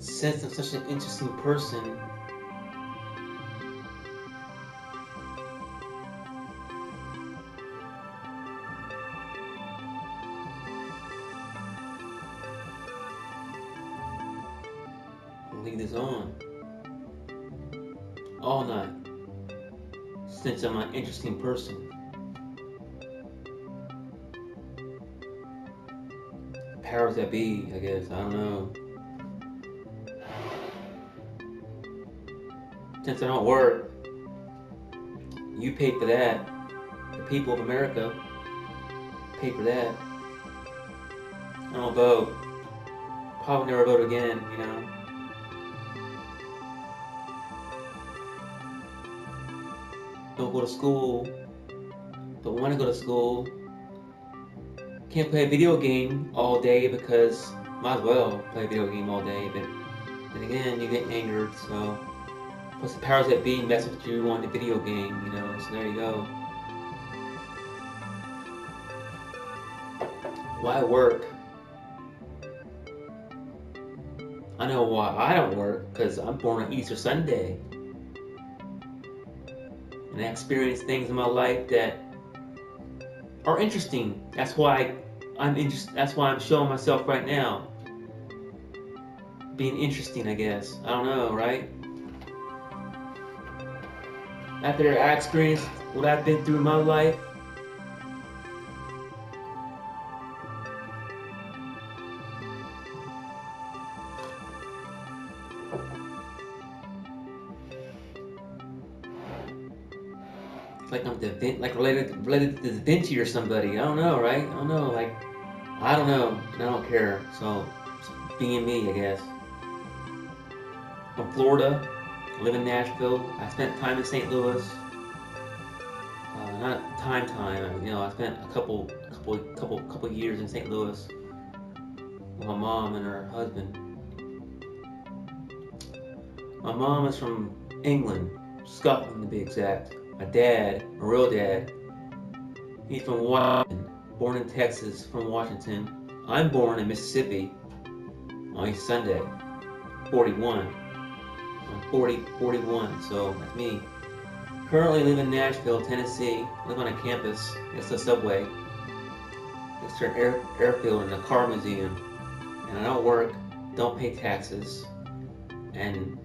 since I'm such an interesting person, I'll leave this on all night. Since I'm an interesting person, powers that be, I guess. I don't know. Since I don't work, you pay for that. The people of America pay for that. I don't vote. Probably never vote again, you know. Don't go to school. Don't want to go to school. Can't play a video game all day because might as well play a video game all day, but then again, you get angered, so. Plus the powers that be mess with you on the video game, you know, so there you go. Why work? I know why I don't work, because I'm born on Easter Sunday. And I experience things in my life that are interesting. That's why I'm showing myself right now. Being interesting, I guess. I don't know, right? After I experienced what I've been through in my life, like I'm related to Da Vinci or somebody. I don't know, right? I don't know, like I don't know, and I don't care. So being me, I guess. From Florida, I live in Nashville. I spent time in St. Louis. Not time. You know, I spent a couple years in St. Louis with my mom and her husband. My mom is from England, Scotland to be exact. My dad, my real dad, he's from Washington, born in Texas, from Washington. I'm born in Mississippi on Easter Sunday, 41. I'm 41, so that's me. Currently live in Nashville, Tennessee. Live on a campus next to a subway, next to an airfield and a car museum. And I don't work, don't pay taxes, and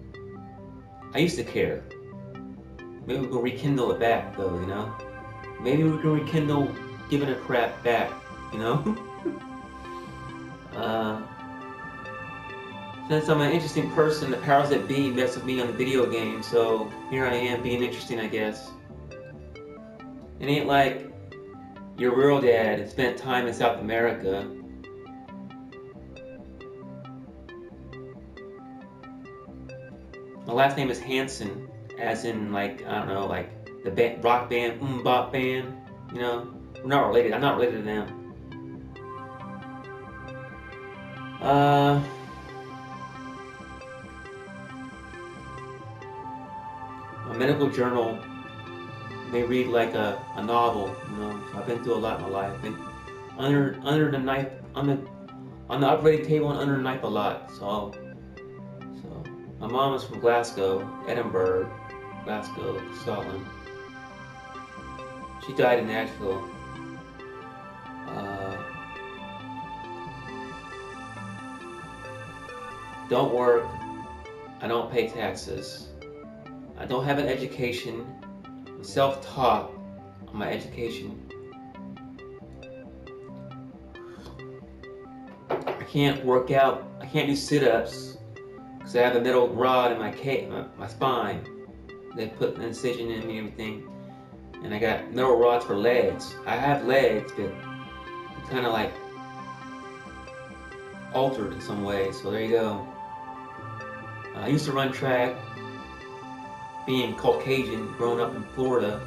I used to care. Maybe we can rekindle it back, though, you know? Maybe we can rekindle giving a crap back, you know? Since I'm an interesting person, the powers that be mess with me on the video game, so here I am being interesting, I guess. It ain't like your real dad spent time in South America. My last name is Hanson, as in, like, I don't know, like the rock band, Bop band, you know? We're not related. I'm not related to them. A medical journal may read like a novel, you know. So I've been through a lot in my life. I've been under the knife, on the operating table and under the knife a lot. So my mom is from Glasgow, Edinburgh, Glasgow, Scotland. She died in Nashville. Don't work. I don't pay taxes. I don't have an education. I'm self-taught on my education. I can't work out. I can't do sit-ups because I have a metal rod in my spine. They put an incision in me and everything. And I got metal rods for legs. I have legs, but it's kind of like altered in some way. So there you go. I used to run track, being Caucasian, growing up in Florida,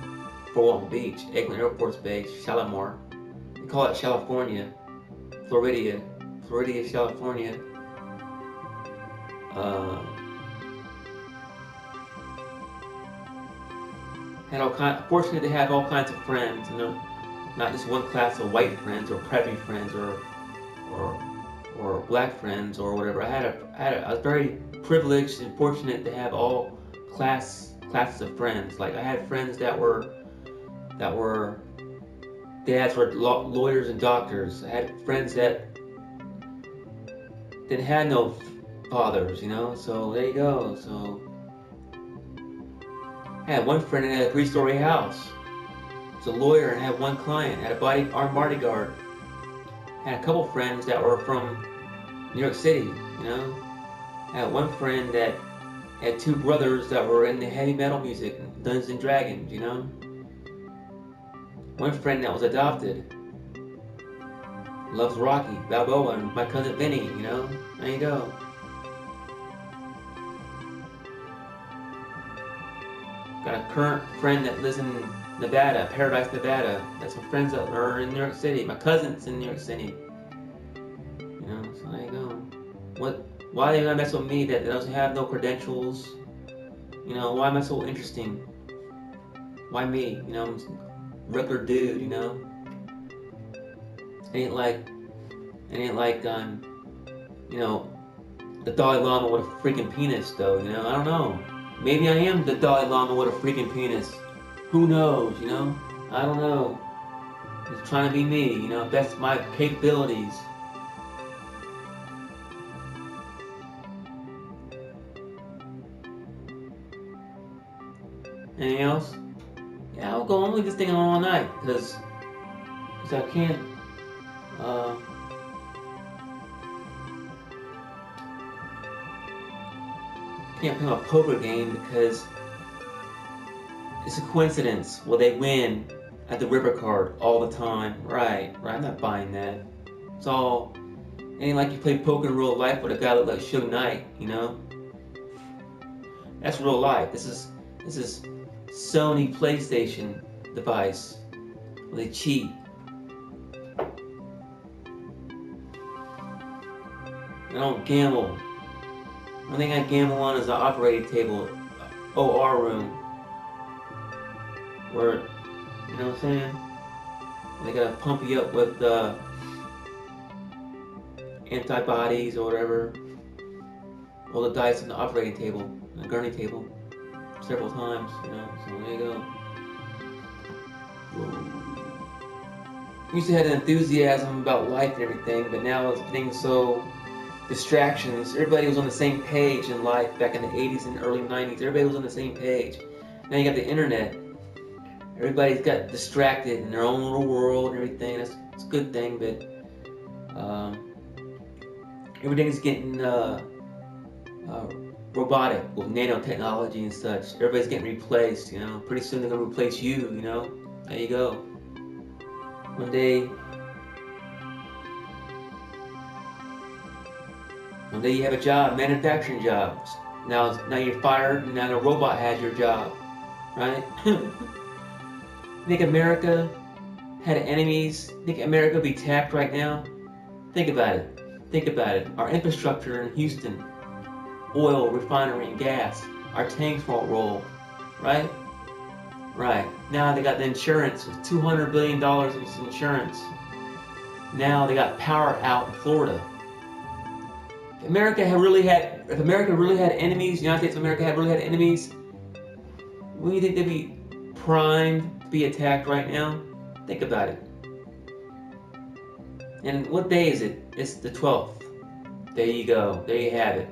Fort Walton Beach, Eglin Air Force Base, Shalimar. They call it California, Florida, California. Fortunate to have all kinds of friends, you know, not just one class of white friends or preppy friends or black friends or whatever. I was very privileged and fortunate to have all classes of friends. Like I had friends that were dads were lawyers and doctors. I had friends that didn't have no fathers, So there you go. So I had one friend that had a 3-story house. Was a lawyer and had one client. Had a armed bodyguard. Had a couple friends that were from New York City, I had one friend that had 2 brothers that were into heavy metal music, Dungeons and Dragons, One friend that was adopted. Loves Rocky, Balboa, and my cousin Vinny, There you go. Got a current friend that lives in Nevada, Paradise, Nevada. Got some friends that are in New York City. My cousin's in New York City. So there you go. Why are they gonna mess with me that doesn't have no credentials? Why am I so interesting? Why me? I'm a regular dude, Ain't like the Dalai Lama with a freaking penis though, I don't know. Maybe I am the Dalai Lama with a freaking penis. Who knows, I don't know. Just trying to be me, that's my capabilities. Anything else? Yeah, I'll go on with this thing all night because I can't play my poker game because it's a coincidence. Well, they win at the river card all the time. Right. I'm not buying that. It's all. It ain't like you play poker in real life with a guy like Suge Knight, That's real life. This is Sony PlayStation device. Where they cheat. I don't gamble. One thing I gamble on is the operating table, OR room. Where, you know what I'm saying? They gotta pump you up with antibodies or whatever. Roll the dice on the operating table, the gurney table, several times, So there you go. I used to have an enthusiasm about life and everything, but now it's getting so distractions. Everybody was on the same page in life back in the 80s and early 90s. Everybody was on the same page. Now you got the internet. Everybody's got distracted in their own little world and everything. It's a good thing, but everything's getting robotic with nanotechnology and such. Everybody's getting replaced, Pretty soon they're gonna replace you, There you go. One day you have a job, manufacturing jobs. Now you're fired, and now the robot has your job, right? Think America had enemies? Think America would be tapped right now? Think about it. Our infrastructure in Houston, oil, refinery, and gas. Our tanks won't roll, right? Right. Now they got the insurance, $200 billion in insurance. Now they got power out in Florida. If America really had enemies, United States of America really had enemies, wouldn't you think they'd be primed to be attacked right now? Think about it. And what day is it? It's the 12th. There you go. There you have it.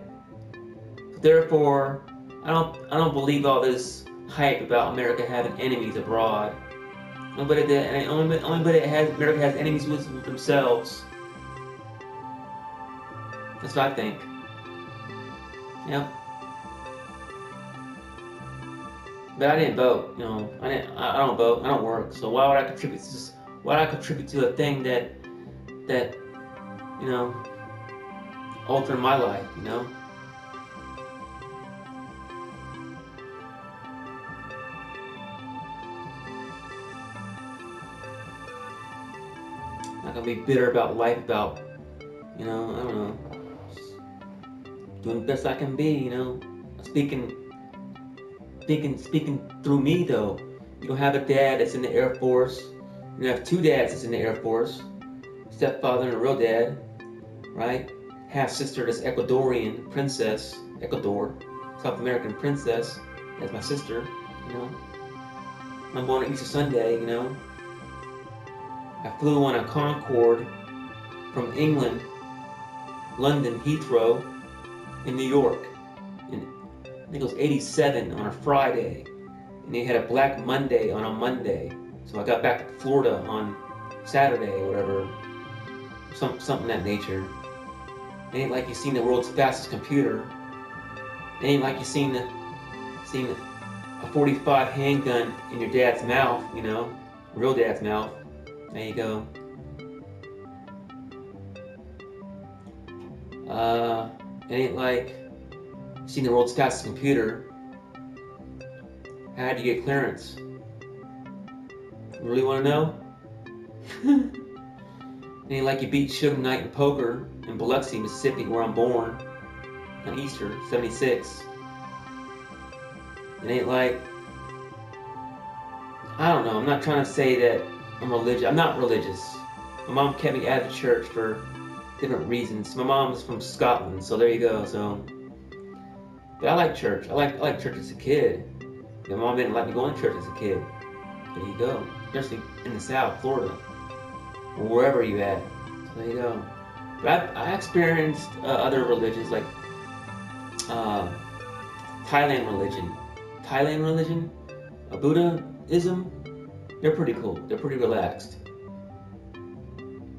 Therefore, I don't believe all this hype about America having enemies abroad. Only America has enemies with themselves. That's what I think. Yep. But I didn't vote. I don't vote. I don't work. So why would I contribute to this? Why would I contribute to a thing that altered my life? Not gonna be bitter about life, about I don't know. Doing the best I can be, Speaking through me though. You don't have a dad that's in the Air Force. You have 2 dads that's in the Air Force. Stepfather and a real dad, right? half sister, this Ecuadorian princess, Ecuador, South American princess, as my sister. You know, I'm born on Easter Sunday. You know, I flew on a Concorde from England, London Heathrow, in New York, and I think it was '87 on a Friday, and they had a Black Monday on a Monday. So I got back to Florida on Saturday or whatever, something of that nature. It ain't like you seen the world's fastest computer. It ain't like you seen a 45 handgun in your dad's mouth, you know, real dad's mouth. There you go. It ain't like you seen the world's fastest computer. How did you get clearance? You really want to know? It ain't like you beat Suge Knight in poker in Biloxi, Mississippi, where I'm born, on Easter, '76. It ain't like, I don't know, I'm not trying to say that I'm religious. I'm not religious. My mom kept me out of the church for different reasons. My mom's from Scotland, so there you go. So, but I like church. I like church as a kid. My mom didn't like me going to church as a kid. There you go. Especially in the South, Florida, or wherever you at. So there you go. But I experienced other religions like Thailand religion, Buddhism. They're pretty cool. They're pretty relaxed.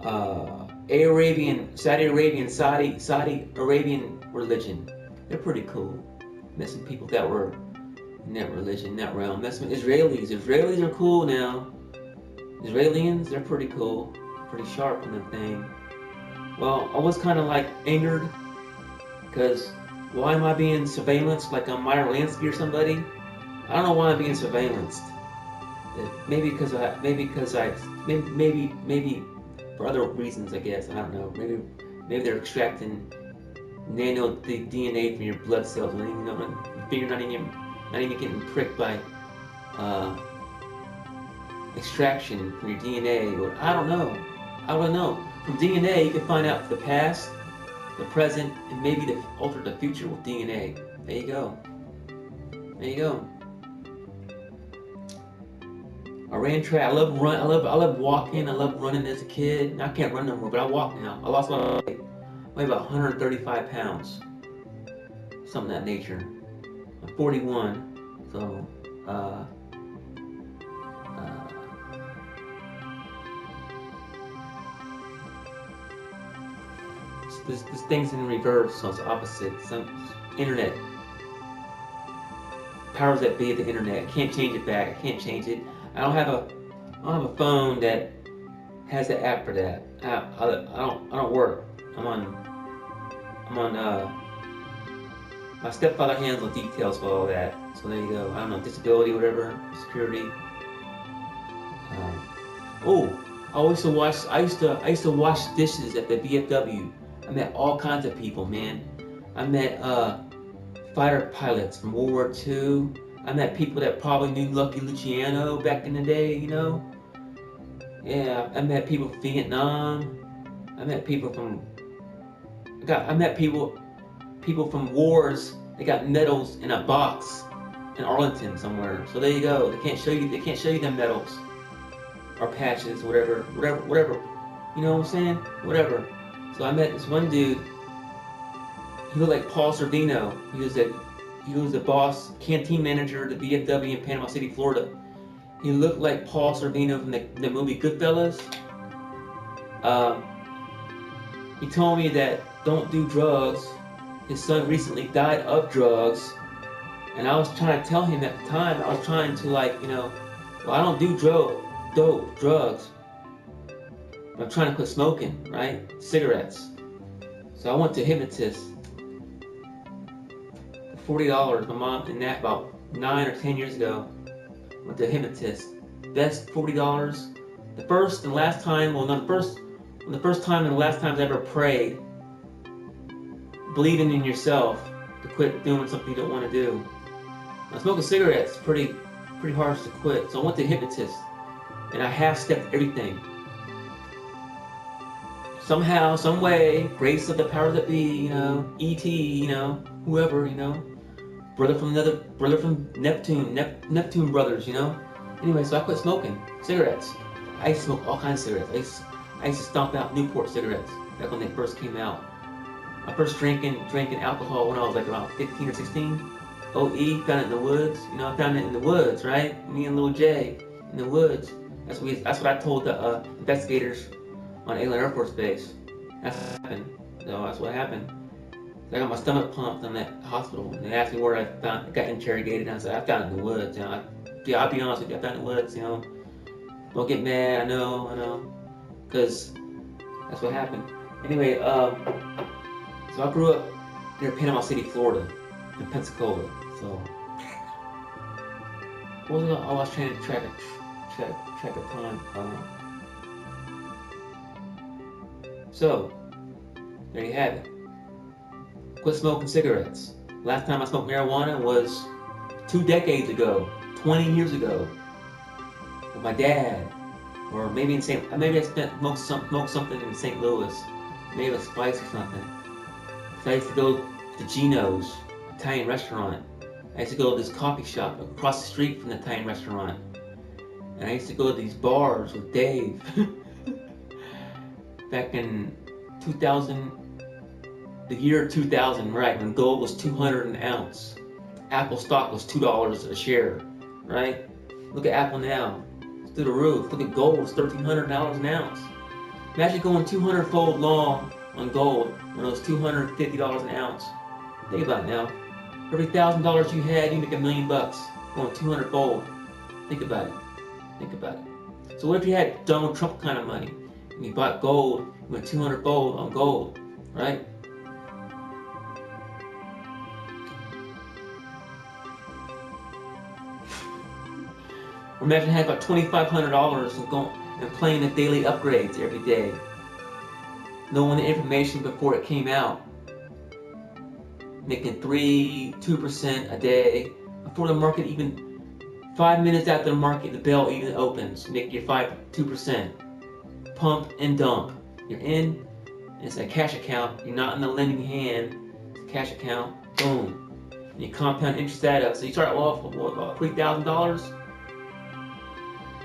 Saudi Arabian religion. They're pretty cool. Met some people that were in that religion, that realm. That's some Israelis. Israelis are cool now. Israelians, they're pretty cool. Pretty sharp in the thing. Well, I was kind of like angered because why am I being surveillanced like I'm Meyer Lansky or somebody? I don't know why I'm being surveillanced. Maybe for other reasons, I guess. I don't know. Maybe they're extracting nano DNA from your blood cells, and you're not even getting pricked by extraction from your DNA. Or I don't know. From DNA, you can find out the past, the present, and maybe alter the future with DNA. There you go. I ran track. I love walking. I love running as a kid. I can't run no more, but I walk now. I lost my weight. I weigh about 135 pounds. Something of that nature. I'm 41, so this thing's in reverse, so it's opposite. Some internet powers that be of the internet. Can't change it back. I can't change it. I don't have a phone that has the app for that. I don't work. I'm on my stepfather handles the details for all that. So there you go. I don't know, disability, whatever, security. I used to wash dishes at the VFW. I met all kinds of people, man. I met fighter pilots from World War II. I met people that probably knew Lucky Luciano back in the day, you know. Yeah, I met people from Vietnam. I met people from from wars. They got medals in a box in Arlington somewhere. So there you go. They can't show you them medals or patches, whatever. You know what I'm saying? Whatever. So I met this one dude. He looked like Paul Sorvino. He was the boss, canteen manager at the VFW in Panama City, Florida. He looked like Paul Sorvino from the movie Goodfellas. He told me that don't do drugs. His son recently died of drugs. And I was trying to tell him at the time, I was trying to well, I don't do drugs. I'm trying to quit smoking, right? Cigarettes. So I went to a hypnotist. $40. My mom and that about 9 or 10 years ago. Went to a hypnotist. Best $40. The first and last time, the first time and the last times I ever prayed, believing in yourself to quit doing something you don't want to do. Now, smoking cigarettes is pretty hard to quit. So I went to a hypnotist and I half-stepped everything. somehow, some way, grace of the powers that be, you know, E.T., you know, whoever, you know, brother from Neptune, Neptune brothers, you know. Anyway, so I quit smoking cigarettes. I used to smoke all kinds of cigarettes. I used to stomp out Newport cigarettes back when they first came out. I first drinking alcohol when I was like around 15 or 16. OE, found it in the woods. You know, I found it in the woods, right? Me and Lil J in the woods. That's what I told the investigators on Alien Air Force Base. That's what happened. So that's what happened. I got my stomach pumped in that hospital, and they asked me where I got interrogated, and I said I found it in the woods. You know, I'll be honest with you, I found it in the woods. You know, don't get mad. I know, because that's what happened. Anyway, so I grew up near Panama City, Florida, in Pensacola. So what was I was trying to track of time. So there you have it. Quit smoking cigarettes. Last time I smoked marijuana was 2 decades ago, 20 years ago, with my dad, or maybe I smoked something in St. Louis, maybe a spice or something. So I used to go to Gino's Italian restaurant. I used to go to this coffee shop across the street from the Italian restaurant, and I used to go to these bars with Dave back in 2000. The year 2000, right, when gold was $200 an ounce. Apple stock was $2 a share, right? Look at Apple now, it's through the roof. Look at gold, it's $1,300 an ounce. Imagine going 200-fold long on gold when it was $250 an ounce. Think about it now. For every $1,000 you had, you make $1 million bucks going 200-fold. Think about it. Think about it. So what if you had Donald Trump kind of money and you bought gold, you went 200-fold on gold, right? Or imagine having about $2,500 and playing the daily upgrades every day, knowing the information before it came out, making 2% a day before the market even 5 minutes after the bell even opens, make your 2%. Pump and dump. You're in. It's a cash account. You're not in the lending hand. It's a cash account. Boom. And you compound interest that up. So you start off with about $3,000.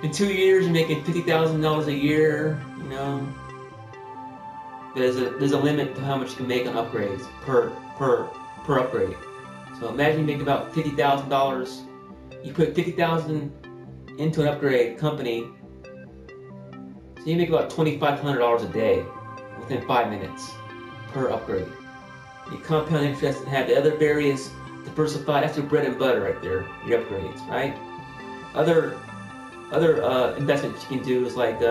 In 2 years, you're making $50,000 a year. You know, there's a limit to how much you can make on upgrades per upgrade. So imagine you make about $50,000. You put $50,000 into an upgrade company, so you make about $2,500 a day within 5 minutes per upgrade. You compound interest and have the other various diversified. That's your bread and butter right there. Your upgrades, right? Other investments you can do is like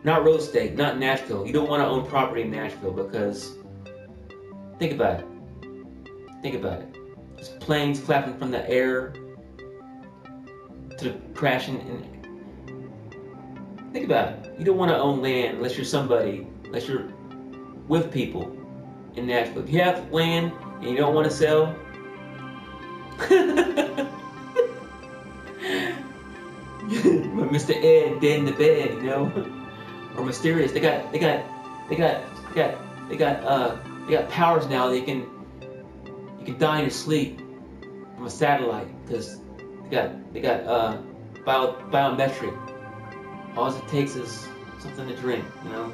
not real estate, not Nashville. You don't want to own property in Nashville because think about it. Think about it. There's planes flapping from the air to crashing. Think about it. You don't want to own land unless you're with people in Nashville. If you have land and you don't want to sell, Mr. Ed dead in the bed, you know, or Mysterious. They got powers now. You can die in your sleep from a satellite because they got biometric. All it takes is something to drink, you know.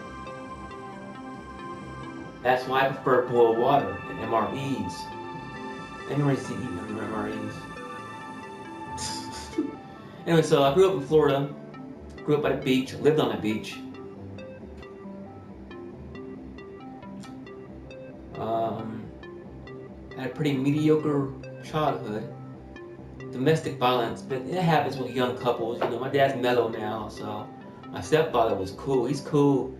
That's why I prefer boiled water and MREs. Anyways, to eat MREs. Anyway, so I grew up in Florida, grew up by the beach, lived on the beach. Had a pretty mediocre childhood. Domestic violence, but it happens with young couples. You know, my dad's mellow now, so my stepfather was cool. He's cool.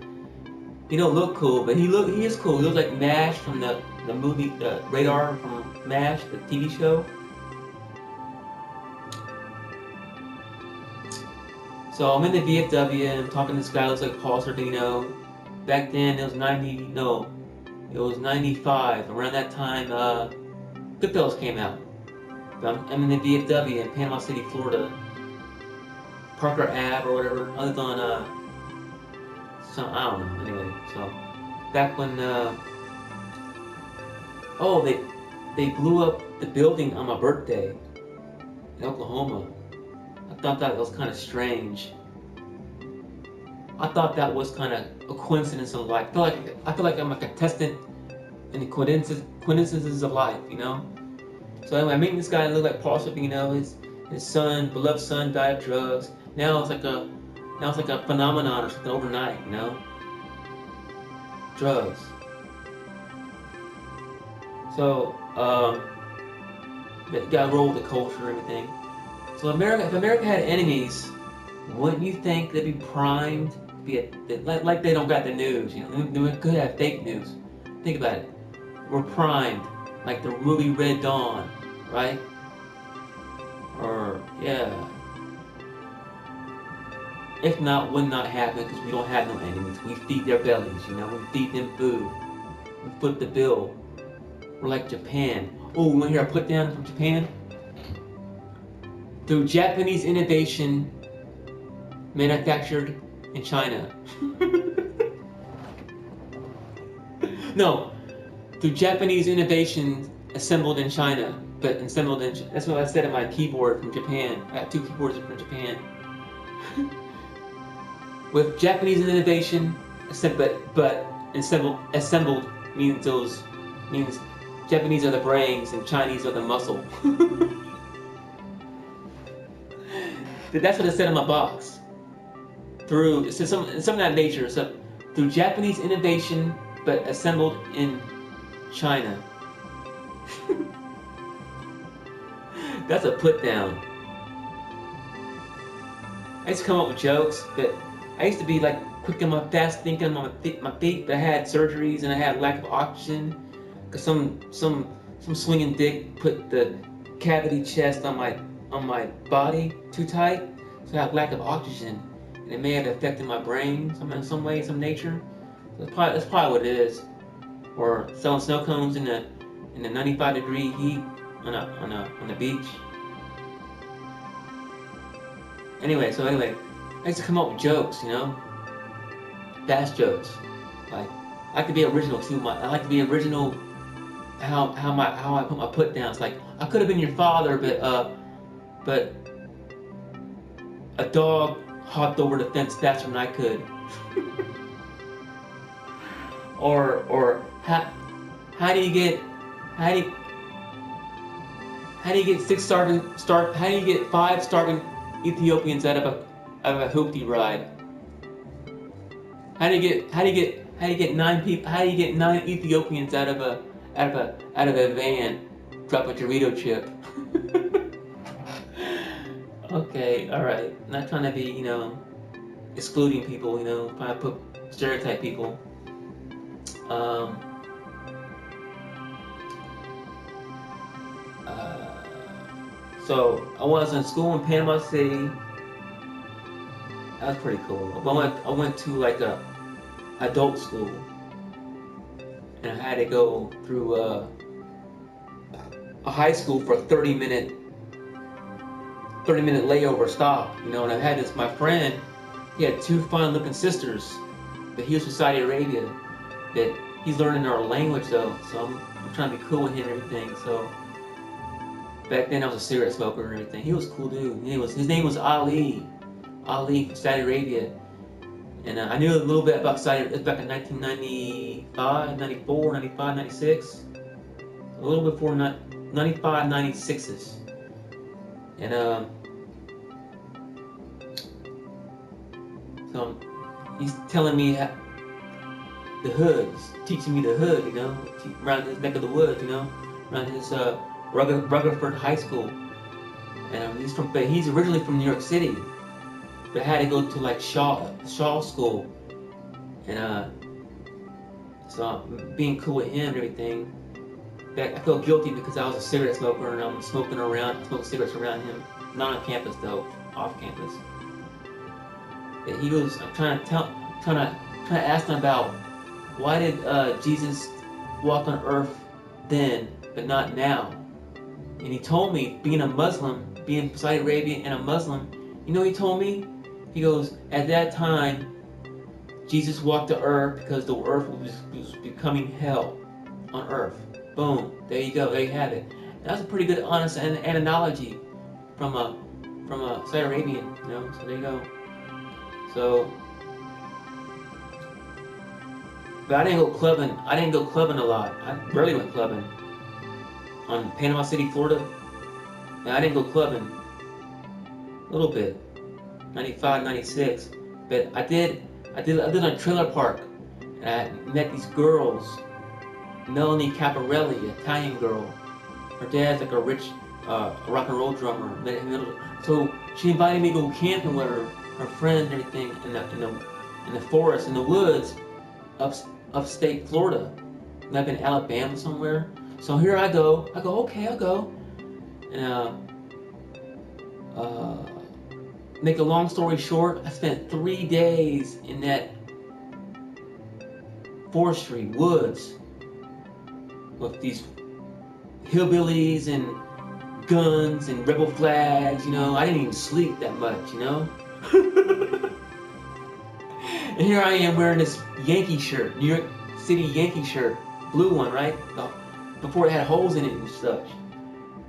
He don't look cool, but he is cool. He looks like MASH from the movie, the Radar from MASH, the TV show. So I'm in the VFW and I'm talking to this guy who looks like Paul Sorvino. Back then it was 95. Around that time, Goodfellas came out. I'm in the VFW in Panama City, Florida. Parker Ave or whatever. I lived on So I don't know. Anyway, so back when oh they blew up the building on my birthday in Oklahoma. I thought that was kind of strange. I thought that was kind of a coincidence of life. I feel like I'm a contestant in the coincidences of life, you know. So anyway, I meet this guy. Looked like partial, you know. His son, beloved son, died of drugs. Now it's like a phenomenon or something overnight, you know. Drugs. So you gotta roll with the culture and everything. So if America had enemies, wouldn't you think they'd be primed to be like they don't got the news? You know, they could have fake news. Think about it. We're primed, like the movie Red Dawn, right? Or yeah. If not, would not happen because we don't have no enemies. We feed their bellies, you know. We feed them food. We foot the bill. We're like Japan. Oh, you want to hear a put down from Japan? Through Japanese innovation, manufactured in China. No, through Japanese innovation assembled in China, but assembled in. That's what I said on my keyboard from Japan. I have 2 keyboards from Japan. With Japanese innovation, but assembled means Japanese are the brains and Chinese are the muscle. That's what it said in my box. Through some of that nature. So through Japanese innovation, but assembled in China. That's a put down. I used to come up with jokes, but I used to be like quick on my fast thinking on my feet. But I had surgeries and I had lack of oxygen because some swinging dick put the cavity chest on my body too tight, so I have lack of oxygen, and it may have affected my brain in some way, some nature. So that's probably what it is. Or selling snow cones in the 95-degree heat on the beach. Anyway, I used to come up with jokes, you know, fast jokes. Like I like to be original too. I like to be original. How I put my put downs. Like I could have been your father, but a dog hopped over the fence faster than I could. or how do you get 5 starving Ethiopians out of a hoopty ride? How do you get 9 Ethiopians out of a van? Drop a Dorito chip. Okay, all right. Not trying to be, you know, excluding people, you know, trying to put stereotype people. So I was in school in Panama City. That was pretty cool. I went to like a adult school, and I had to go through a high school for a 30-minute layover stop, you know. And I had my friend, he had 2 fine-looking sisters, but he was from Saudi Arabia. That he's learning our language though, so I'm trying to be cool with him and everything. So back then I was a cigarette smoker and everything. He was a cool dude. His name was Ali from Saudi Arabia. And I knew a little bit about Saudi. It was back in 1995, 94, 95, 96. A little bit before 95, 96s. And so he's telling me the hoods, teaching me the hood, you know, around his neck of the woods, you know, around his Rutherford High School. And he's originally from New York City, but I had to go to like Shaw School. And so being cool with him and everything, I felt guilty because I was a cigarette smoker and I'm smoking cigarettes around him. Not on campus though, off campus. But I'm trying to ask him about why did Jesus walk on earth then, but not now? And he told me, being a Muslim, being Saudi Arabian and a Muslim, you know what he told me? He goes, at that time, Jesus walked the earth because the earth was becoming hell on earth. Boom. There you go. There you have it. And that's a pretty good, honest analogy from a Saudi Arabian. You know. So there you go. So, but I didn't go clubbing. I didn't go clubbing a lot. I rarely went clubbing. On Panama City, Florida, and I didn't go clubbing. A little bit. 95, 96. But I did on a trailer park, and I met these girls. Melanie Caparelli, Italian girl. Her dad's like a rich rock and roll drummer. So she invited me to go camping with her friends and everything in the forest, in the woods, upstate Florida. And I've been in Alabama somewhere. So here I go. Okay, I'll go. And make a long story short, I spent 3 days in that forestry, woods, with these hillbillies and guns and rebel flags, you know. I didn't even sleep that much, you know. And here I am wearing this Yankee shirt, New York City Yankee shirt, blue one, right? Before it had holes in it and such.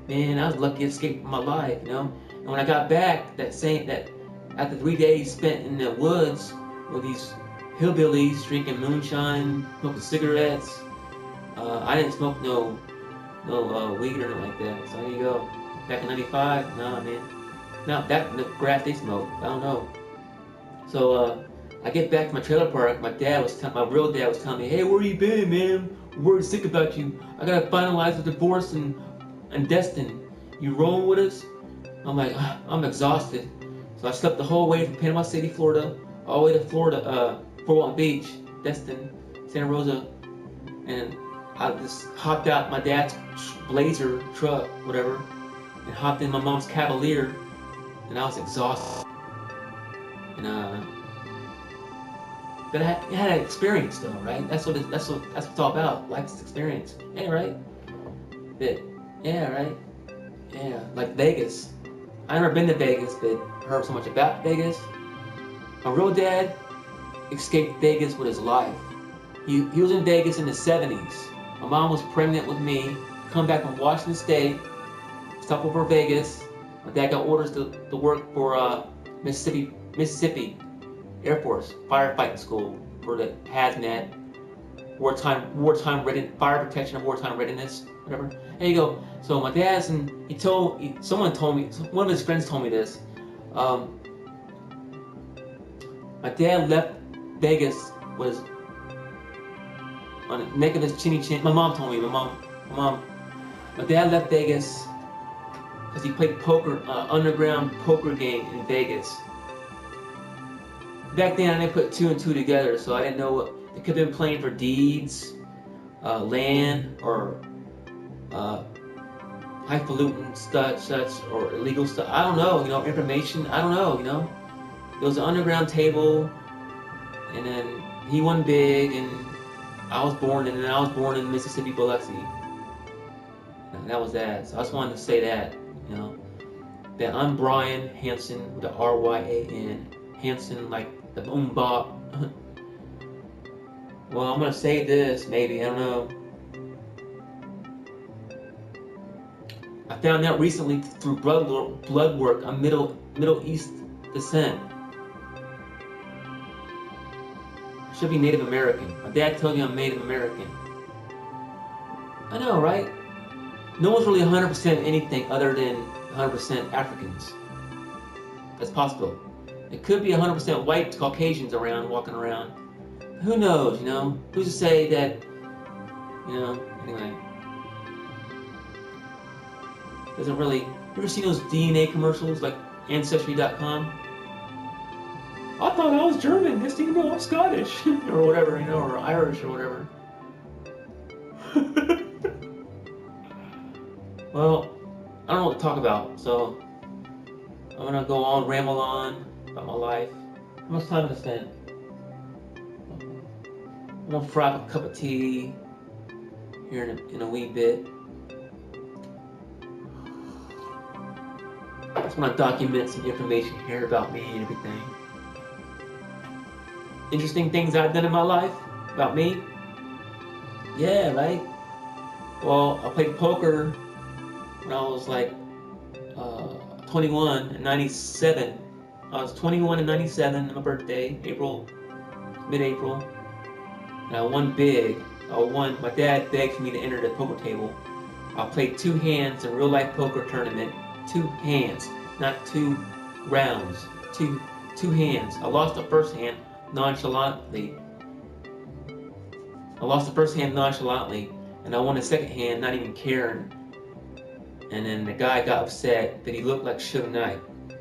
Man, I was lucky to escape from my life, you know. And when I got back, after 3 days spent in the woods with these hillbillies drinking moonshine, smoking cigarettes, I didn't smoke no weed or nothing like that. So there you go. Back in '95, nah, man. Now that the grass they smoke, I don't know. So I get back to my trailer park. My real dad was telling me, "Hey, where you been, man? We're sick about you. I gotta finalize the divorce and Destin. You rolling with us?" I'm like, I'm exhausted. So I slept the whole way from Panama City, Florida, all the way to Florida, Fort Walton Beach, Destin, Santa Rosa, and I just hopped out my dad's Blazer truck, whatever, and hopped in my mom's Cavalier, and I was exhausted. And but I had an experience though, right? That's what it's all about. Life's experience. Yeah, right. But yeah, right. Yeah, like Vegas. I've never been to Vegas, but heard so much about Vegas. My real dad escaped Vegas with his life. He was in Vegas in the 70s. My mom was pregnant with me, come back from Washington State, stop over Vegas. My dad got orders to work for Mississippi Air Force firefighting school for the hazmat, wartime readiness, fire protection and wartime readiness, whatever. There you go. So my dad's and someone told me, one of his friends told me this. My dad left Vegas was on the neck of his chinny chin. My mom told me. My dad left Vegas because he played poker, underground poker game in Vegas. Back then, I didn't put 2 and 2 together, so I didn't know what they could have been playing for deeds, land, or highfalutin such, or illegal stuff. I don't know, you know, information. I don't know, you know. It was an underground table, and then he won big, and I was born in Mississippi, Biloxi. And that was that. So I just wanted to say that, you know, that I'm Brian Hanson with the R-Y-A-N. Hanson, like the boom bop. Well, I'm gonna say this, maybe, I don't know. I found out recently through blood work I'm Middle East descent. Should be Native American. My dad told me I'm Native American. I know, right? No one's really 100% anything other than 100% Africans. That's possible. It could be 100% white Caucasians around, walking around. Who knows, you know? Who's to say that, you know, anyway. Doesn't really, you ever seen those DNA commercials like Ancestry.com? I thought I was German, next thing you know I'm Scottish, or whatever, you know, or Irish, or whatever. Well, I don't know what to talk about, so I'm gonna go on, ramble on about my life. How much time to spend? I'm gonna fry up a cup of tea here in a wee bit. I just want to document some information here about me and everything. interesting things I've done in my life about me. Yeah, right. Well, I played poker when I was like 21 in '97. I was 21 in '97 on my birthday, mid-April, and I won big. I won. My dad begged for me to enter the poker table. I played 2 hands in real life poker tournament. 2 hands, not 2 rounds. Two hands. I lost the first hand nonchalantly. And I won the second hand not even caring. And then the guy got upset that he looked like Suge Knight.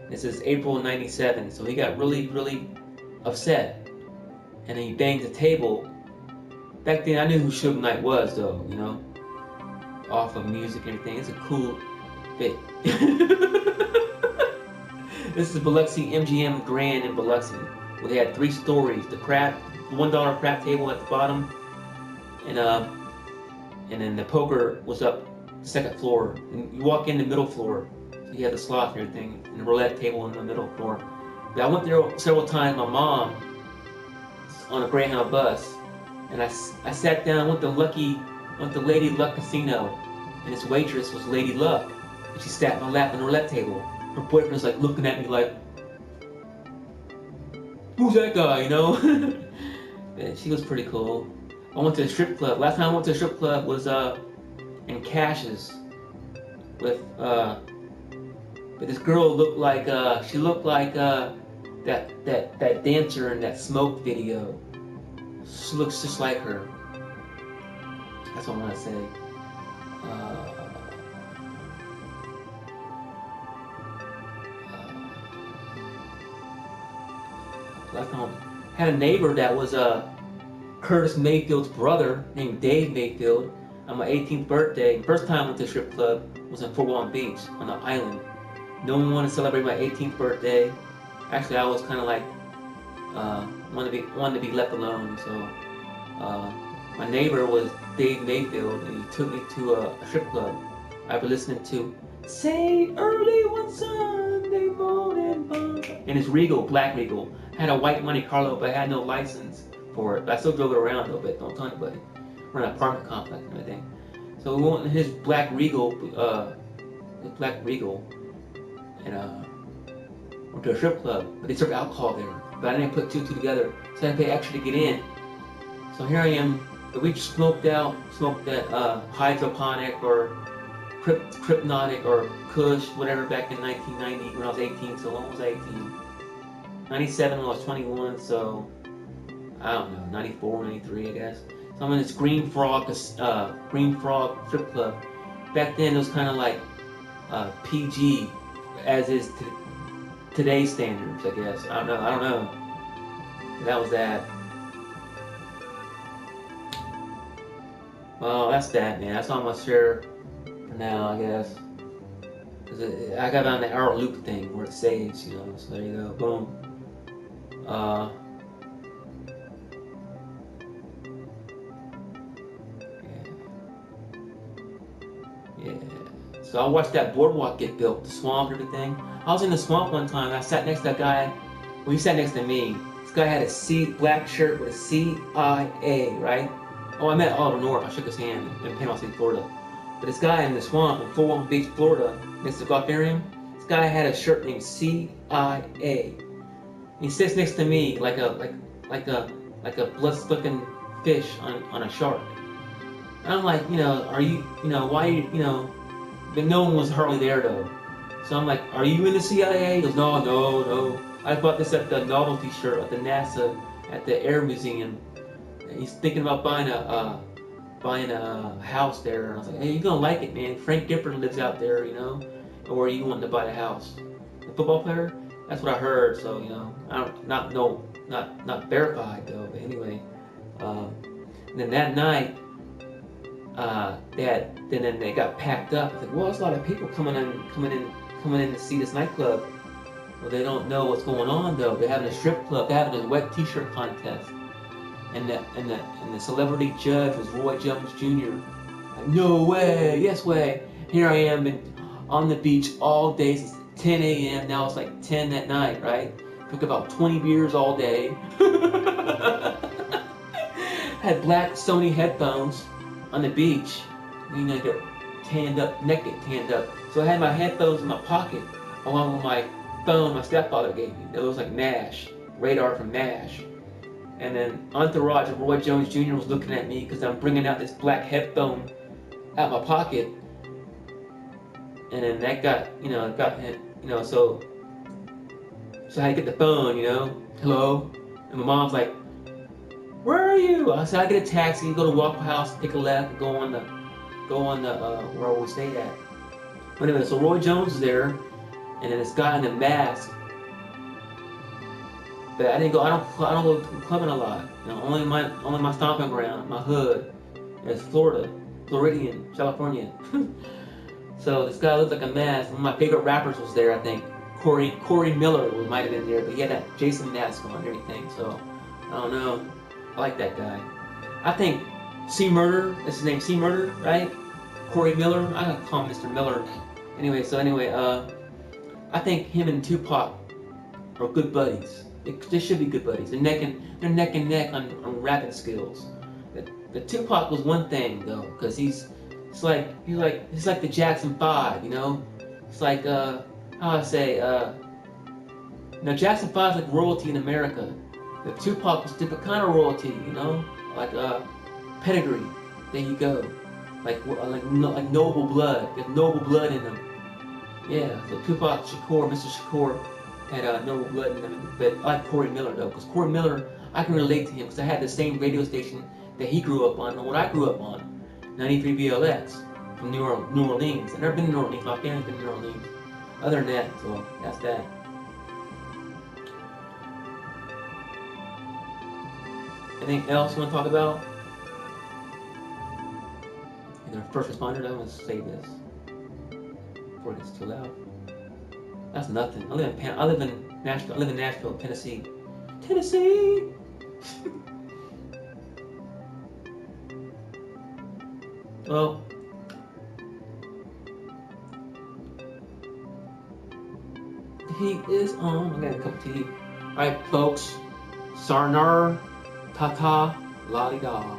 This is April of '97, so he got really, really upset. And then he banged the table. Back then I knew who Suge Knight was though, you know, off of music and everything. It's a cool bit. This is Biloxi MGM Grand in Biloxi, where they had 3 stories. The $1 crap table at the bottom, and then the poker was up the 2nd floor. And you walk in the middle floor, so you had the slots and everything, and the roulette table in the middle floor. But I went there several times. My mom on a Greyhound bus, and I sat down. Went to Lady Luck Casino, and this waitress was Lady Luck, and she sat in my lap on the roulette table. Her boyfriend was like looking at me like, who's that guy, you know? And she was pretty cool. I went to a strip club. Last time I went to a strip club was in Caches with but this girl looked like she looked like that dancer in that Smoke video. She looks just like her. That's what I want to say. Last time I had a neighbor that was Curtis Mayfield's brother named Dave Mayfield. On my 18th birthday, the first time I went to a strip club was in Fort Walton Beach on the island. No one wanted to celebrate my 18th birthday. Actually, I was kind of like wanted to be left alone. So my neighbor was Dave Mayfield, and he took me to a strip club. I was listening to "Say Early One Sunday Morning," and it's Regal, Black Regal. I had a white Monte Carlo, but I had no license for it. But I still drove it around a little bit. Don't tell anybody. We're in an apartment complex and everything. So we went in his Black Regal, and went to a strip club. But they served alcohol there. But I didn't put 2 and 2 together, so I had to pay extra to get in. So here I am. We smoked that hydroponic or Kryptotic or Kush, whatever, back in 1990 when I was 18. So when was I 18? 97 when I was 21, so I don't know, 94, 93, I guess. So I'm in this Green Frog strip club. Back then it was kind of like PG, as is today's standards, I guess. I don't know. But that was that. Well, that's that, man. That's all I'm gonna share for now, I guess. Cause I got on the arrow loop thing where it saves, you know. So there you go, boom. Yeah. So I watched that boardwalk get built, the swamp and everything. I was in the swamp one time. I sat next to that guy. Well, he sat next to me. This guy had a black shirt with a CIA, right? Oh, I met Oliver North. I shook his hand in Panama City, Florida. But this guy in the swamp in Fort Walton Beach, Florida, next to the Golfarium, this guy had a shirt named CIA. He sits next to me like a blood-sucking fish on a shark. And I'm like, are you, why, but no one was hardly there though. So I'm like, are you in the CIA? He goes, no. I bought this at the novelty shirt at the NASA, at the Air Museum. And he's thinking about buying a house there. And I was like, hey, you're gonna like it, man. Frank Gifford lives out there, or are you wanting to buy the house? The football player? That's what I heard. So I don't not verified though. But anyway, and then that night, then they got packed up. I was like, well, there's a lot of people coming in to see this nightclub. Well, they don't know what's going on though. They're having a strip club. They're having a wet T-shirt contest, and the celebrity judge was Roy Jones Jr. Like, no way, yes way. Here I am on the beach all day since 10 a.m. Now it's like 10 at night, right? Took about 20 beers all day. Had black Sony headphones on the beach. You know, get tanned up, neck get tanned up. So I had my headphones in my pocket, along with my phone my stepfather gave me. It looks like MASH, radar from MASH. And then Entourage of Roy Jones Jr. was looking at me because I'm bringing out this black headphone out my pocket. And then that got, so I had to get the phone, hello? And my mom's like, where are you? I said, I get a taxi, go to Waffle House, take a left, and go on the where we stayed at. But anyway, so Roy Jones is there, and then this guy in a mask. But I don't go clubbing a lot. Only my stomping ground, my hood, is Florida, Floridian, California. So this guy looked like a mask. One of my favorite rappers was there, I think. Corey Miller might have been there, but he had that Jason mask on and everything. So I don't know. I like that guy. I think C Murder, that's his name, C Murder, right? Corey Miller. I'm gonna call him Mr. Miller. Anyway, I think him and Tupac are good buddies. They should be good buddies. They're neck and neck on rapping skills. The Tupac was one thing though, because he's like the Jackson 5, It's like how I say Jackson 5 is like royalty in America. The Tupac was different kind of royalty, like pedigree. There you go, like noble blood. There's noble blood in them. Yeah, so Tupac Shakur, Mr. Shakur, had noble blood in them. But I like Corey Miller though, because Corey Miller, I can relate to him because I had the same radio station that he grew up on and what I grew up on, 93 BLX from New Orleans. I've never been to New Orleans. My family's been to New Orleans. Other than that, so that's that. Anything else you want to talk about? Either first responders, I'm going to say this before it gets too loud. That's nothing. I live in Nashville, Tennessee. Tennessee! Well, the heat is on. I got a cup of tea. Alright, folks. Sarnar, ta-ta, la-di-da.